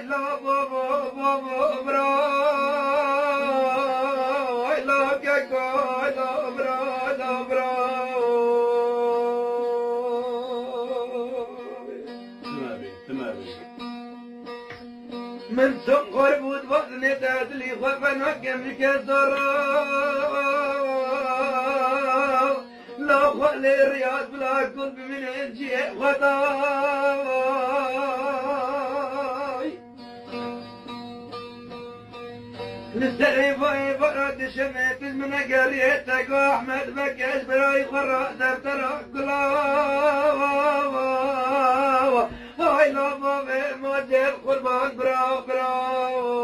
لا بابا بابا برا لا كاكا لا برا لا برا من سقر بود وزن تدلي خفنا كمك الزرار لا خلي الرياض بلا قلب من انجي خطاي للسريفة فرد شميت من قريتك واحمد بكاش براي خراء دفتر قلاوة هاي لا بابي موجه قربان براو براو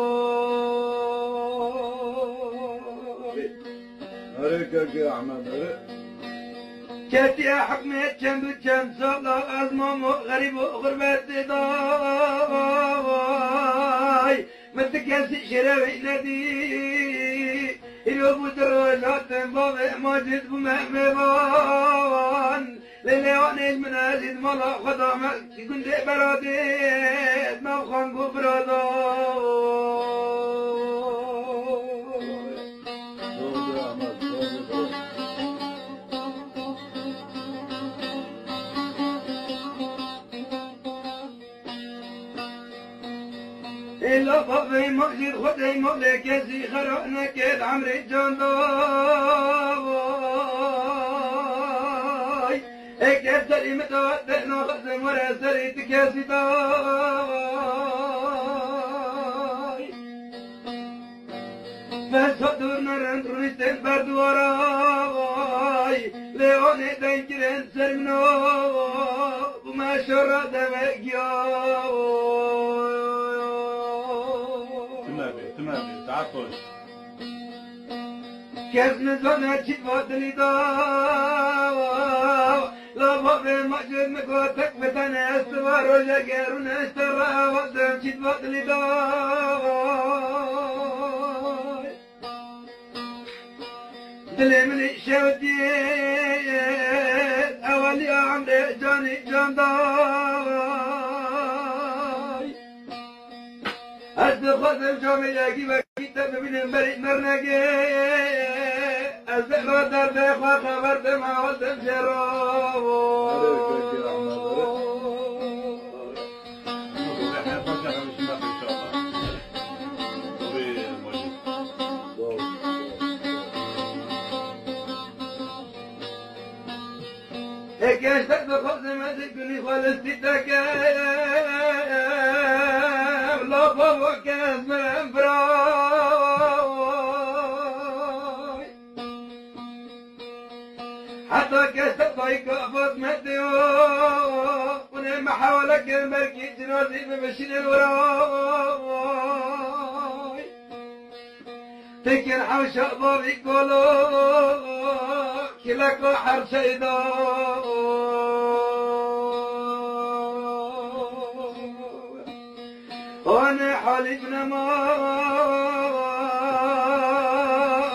هريك يا احمد هريك كاتي حكمت كم بكم صلاة أزمام غريب وغربت ضاي متكاسي شراوي نادي اليوم تروجات بابي ماجد بمهمبان لليوان المنازل ملا خدامك كنت براديت نوخان ببرادا إلا بابي مجد خدي مولك يزي خرقنا كيد عمري جانداي اكيد سري متوقعنا خزم ورا سري تكاسي داي فصدورنا رندرونستين بردوراي ليوني دنجرين سرمنو وما شرع دمكياو تعطش كيف نزلنا جفات الإضاءة لا بابي مجد مكوتك بتنا استوار وجاكرون استرى ودم جفات الإضاءة دلي من الشوتيت أولي عمري جاني جانداي أدخل جامعي كتاب من المريء مرنقي الزهرة درد خبرت ما ولد جراو اكياش تدخل زمازك كوني خالص تتكاف لا بابا كاس من براي حتى كاس تطايق افض مديو ونما حولك المركي جنازي بمشين الوراي تكن حوشة بابي كولو كلك وحر شيدا وانا حالفنا ما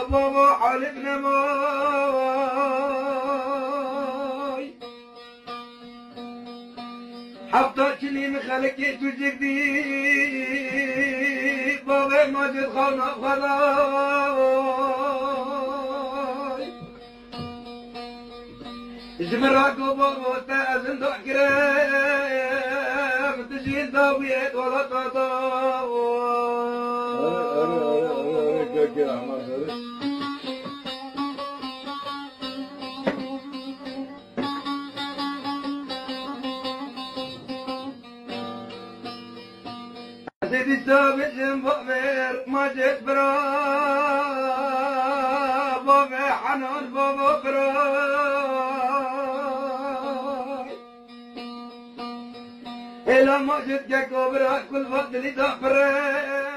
بابا حالفنا ما حبطتني مخلك تجدي بابا ماجد خانا خلاي جمرك بابا تأذن دعكرام تجيل داويت ولا تطاو هريك يا احمد هريك سيدي ثابت بابير ماجد برا بابي حنون بابا برا إلى ماجد كبرى كل فضل تفرق